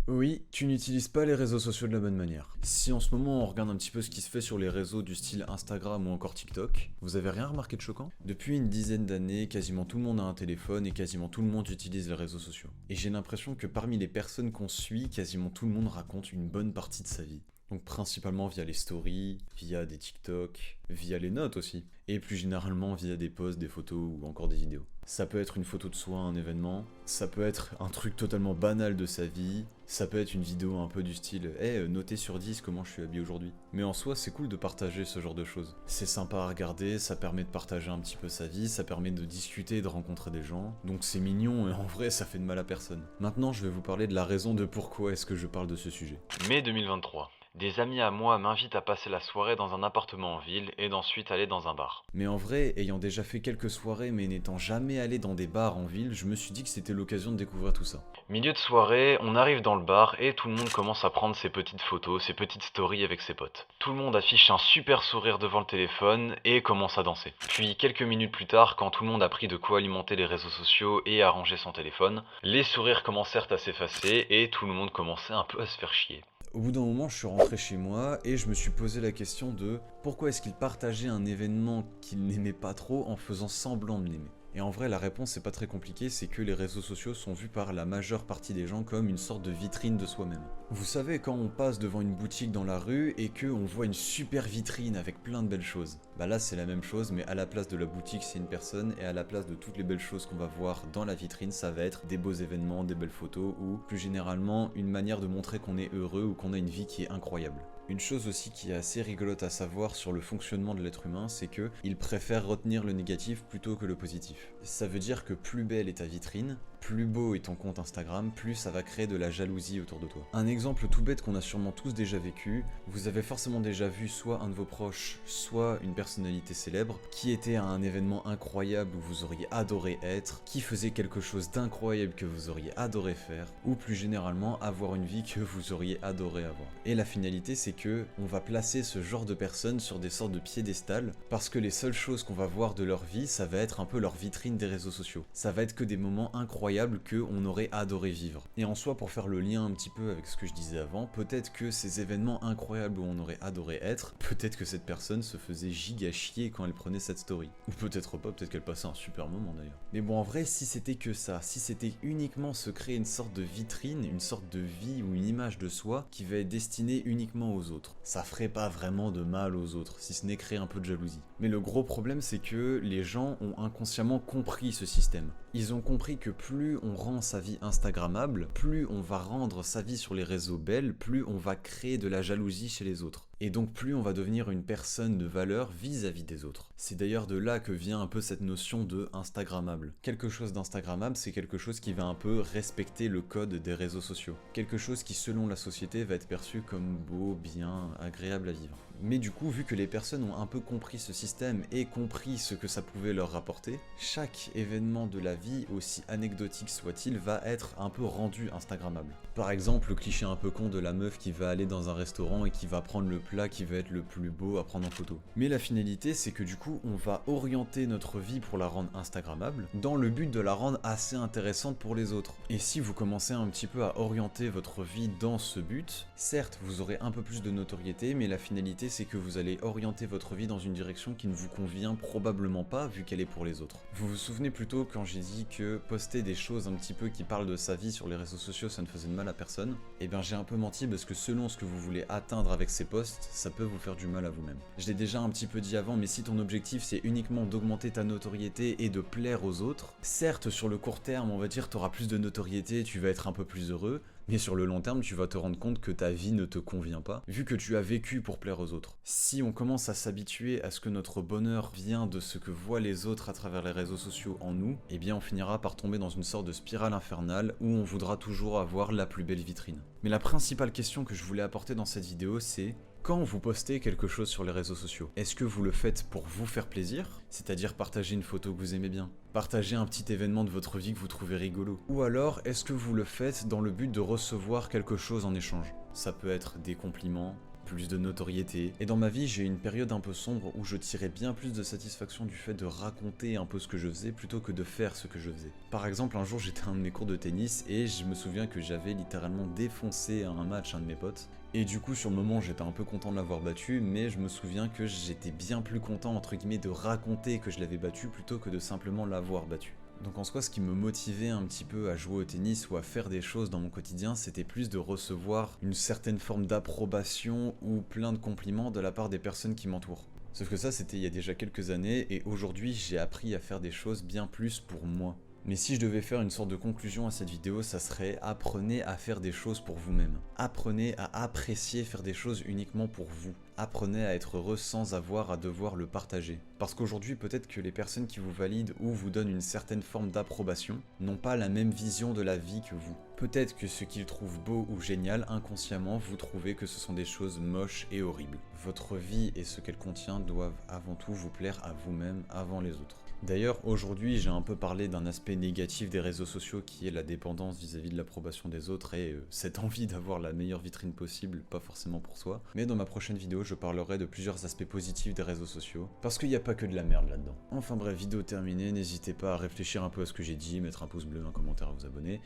Oui, tu n'utilises pas les réseaux sociaux de la bonne manière. Si en ce moment on regarde un petit peu ce qui se fait sur les réseaux du style Instagram ou encore TikTok, vous avez rien remarqué de choquant? Depuis une dizaine d'années, quasiment tout le monde a un téléphone et quasiment tout le monde utilise les réseaux sociaux. Et j'ai l'impression que parmi les personnes qu'on suit, quasiment tout le monde raconte une bonne partie de sa vie. Donc principalement via les stories, via des TikTok, via les notes aussi, et plus généralement via des posts, des photos ou encore des vidéos. Ça peut être une photo de soi à un événement, ça peut être un truc totalement banal de sa vie, ça peut être une vidéo un peu du style « notez sur 10 comment je suis habillé aujourd'hui ». Mais en soi, c'est cool de partager ce genre de choses. C'est sympa à regarder, ça permet de partager un petit peu sa vie, ça permet de discuter et de rencontrer des gens. Donc c'est mignon et en vrai, ça fait de mal à personne. Maintenant, je vais vous parler de la raison de pourquoi est-ce que je parle de ce sujet. Mai 2023. Des amis à moi m'invitent à passer la soirée dans un appartement en ville et d'ensuite aller dans un bar. Mais en vrai, ayant déjà fait quelques soirées mais n'étant jamais allé dans des bars en ville, je me suis dit que c'était l'occasion de découvrir tout ça. Milieu de soirée, on arrive dans le bar et tout le monde commence à prendre ses petites photos, ses petites stories avec ses potes. Tout le monde affiche un super sourire devant le téléphone et commence à danser. Puis quelques minutes plus tard, quand tout le monde a pris de quoi alimenter les réseaux sociaux et à ranger son téléphone, les sourires commencèrent à s'effacer et tout le monde commençait un peu à se faire chier. Au bout d'un moment, je suis rentré chez moi et je me suis posé la question de pourquoi est-ce qu'il partageait un événement qu'il n'aimait pas trop en faisant semblant de l'aimer. Et en vrai, la réponse c'est pas très compliquée, c'est que les réseaux sociaux sont vus par la majeure partie des gens comme une sorte de vitrine de soi-même. Vous savez, quand on passe devant une boutique dans la rue et que on voit une super vitrine avec plein de belles choses, bah là c'est la même chose, mais à la place de la boutique c'est une personne et à la place de toutes les belles choses qu'on va voir dans la vitrine, ça va être des beaux événements, des belles photos ou plus généralement une manière de montrer qu'on est heureux ou qu'on a une vie qui est incroyable. Une chose aussi qui est assez rigolote à savoir sur le fonctionnement de l'être humain, c'est que il préfère retenir le négatif plutôt que le positif. Ça veut dire que plus belle est ta vitrine, plus beau est ton compte Instagram, plus ça va créer de la jalousie autour de toi. Un exemple tout bête qu'on a sûrement tous déjà vécu, vous avez forcément déjà vu soit un de vos proches, soit une personnalité célèbre, qui était à un événement incroyable où vous auriez adoré être, qui faisait quelque chose d'incroyable que vous auriez adoré faire, ou plus généralement avoir une vie que vous auriez adoré avoir. Et la finalité c'est que on va placer ce genre de personnes sur des sortes de piédestals, parce que les seules choses qu'on va voir de leur vie, ça va être un peu leur vitrine des réseaux sociaux. Ça va être que des moments incroyables que on aurait adoré vivre. Et en soi, pour faire le lien un petit peu avec ce que je disais avant, peut-être que ces événements incroyables où on aurait adoré être, peut-être que cette personne se faisait giga chier quand elle prenait cette story. Ou peut-être pas, peut-être qu'elle passait un super moment d'ailleurs. Mais bon, en vrai, si c'était que ça, si c'était uniquement se créer une sorte de vitrine, une sorte de vie ou une image de soi qui va être destinée uniquement aux autres, ça ferait pas vraiment de mal aux autres, si ce n'est créer un peu de jalousie. Mais le gros problème, c'est que les gens ont inconsciemment compris ce système. Ils ont compris que plus on rend sa vie instagrammable, plus on va rendre sa vie sur les réseaux belle, plus on va créer de la jalousie chez les autres. Et donc plus on va devenir une personne de valeur vis-à-vis des autres. C'est d'ailleurs de là que vient un peu cette notion de instagrammable. Quelque chose d'instagrammable, c'est quelque chose qui va un peu respecter le code des réseaux sociaux. Quelque chose qui selon la société va être perçu comme beau, bien, agréable à vivre. Mais du coup, vu que les personnes ont un peu compris ce système et compris ce que ça pouvait leur rapporter, chaque événement de la vie, aussi anecdotique soit-il, va être un peu rendu instagrammable. Par exemple, le cliché un peu con de la meuf qui va aller dans un restaurant et qui va prendre le plat qui va être le plus beau à prendre en photo. Mais la finalité, c'est que du coup, on va orienter notre vie pour la rendre instagrammable, dans le but de la rendre assez intéressante pour les autres. Et si vous commencez un petit peu à orienter votre vie dans ce but, certes, vous aurez un peu plus de notoriété, mais la finalité, c'est que vous allez orienter votre vie dans une direction qui ne vous convient probablement pas, vu qu'elle est pour les autres. Vous vous souvenez plutôt quand j'ai dit que poster des choses un petit peu qui parlent de sa vie sur les réseaux sociaux, ça ne faisait de mal à personne? Eh bien j'ai un peu menti parce que selon ce que vous voulez atteindre avec ces posts, ça peut vous faire du mal à vous-même. Je l'ai déjà un petit peu dit avant, mais si ton objectif c'est uniquement d'augmenter ta notoriété et de plaire aux autres, certes sur le court terme on va dire tu auras plus de notoriété, tu vas être un peu plus heureux, mais sur le long terme, tu vas te rendre compte que ta vie ne te convient pas, vu que tu as vécu pour plaire aux autres. Si on commence à s'habituer à ce que notre bonheur vient de ce que voient les autres à travers les réseaux sociaux en nous, eh bien on finira par tomber dans une sorte de spirale infernale où on voudra toujours avoir la plus belle vitrine. Mais la principale question que je voulais apporter dans cette vidéo, c'est quand vous postez quelque chose sur les réseaux sociaux, est-ce que vous le faites pour vous faire plaisir, c'est-à-dire partager une photo que vous aimez bien, partager un petit événement de votre vie que vous trouvez rigolo, ou alors est-ce que vous le faites dans le but de recevoir quelque chose en échange? Ça peut être des compliments, plus de notoriété. Et dans ma vie, j'ai eu une période un peu sombre où je tirais bien plus de satisfaction du fait de raconter un peu ce que je faisais plutôt que de faire ce que je faisais. Par exemple, un jour j'étais à un de mes cours de tennis et je me souviens que j'avais littéralement défoncé à un match un de mes potes. Et du coup, sur le moment, j'étais un peu content de l'avoir battu, mais je me souviens que j'étais bien plus content, entre guillemets, de raconter que je l'avais battu plutôt que de simplement l'avoir battu. Donc en soi, ce qui me motivait un petit peu à jouer au tennis ou à faire des choses dans mon quotidien, c'était plus de recevoir une certaine forme d'approbation ou plein de compliments de la part des personnes qui m'entourent. Sauf que ça, c'était il y a déjà quelques années, et aujourd'hui, j'ai appris à faire des choses bien plus pour moi. Mais si je devais faire une sorte de conclusion à cette vidéo, ça serait apprenez à faire des choses pour vous-même. Apprenez à apprécier faire des choses uniquement pour vous. Apprenez à être heureux sans avoir à devoir le partager. Parce qu'aujourd'hui, peut-être que les personnes qui vous valident ou vous donnent une certaine forme d'approbation n'ont pas la même vision de la vie que vous. Peut-être que ce qu'ils trouvent beau ou génial, inconsciemment, vous trouvez que ce sont des choses moches et horribles. Votre vie et ce qu'elle contient doivent avant tout vous plaire à vous-même avant les autres. D'ailleurs, aujourd'hui, j'ai un peu parlé d'un aspect négatif des réseaux sociaux qui est la dépendance vis-à-vis de l'approbation des autres et cette envie d'avoir la meilleure vitrine possible, pas forcément pour soi. Mais dans ma prochaine vidéo, je parlerai de plusieurs aspects positifs des réseaux sociaux, parce qu'il n'y a pas que de la merde là-dedans. Enfin bref, vidéo terminée, n'hésitez pas à réfléchir un peu à ce que j'ai dit, mettre un pouce bleu, un commentaire, à vous abonner.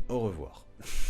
Au revoir.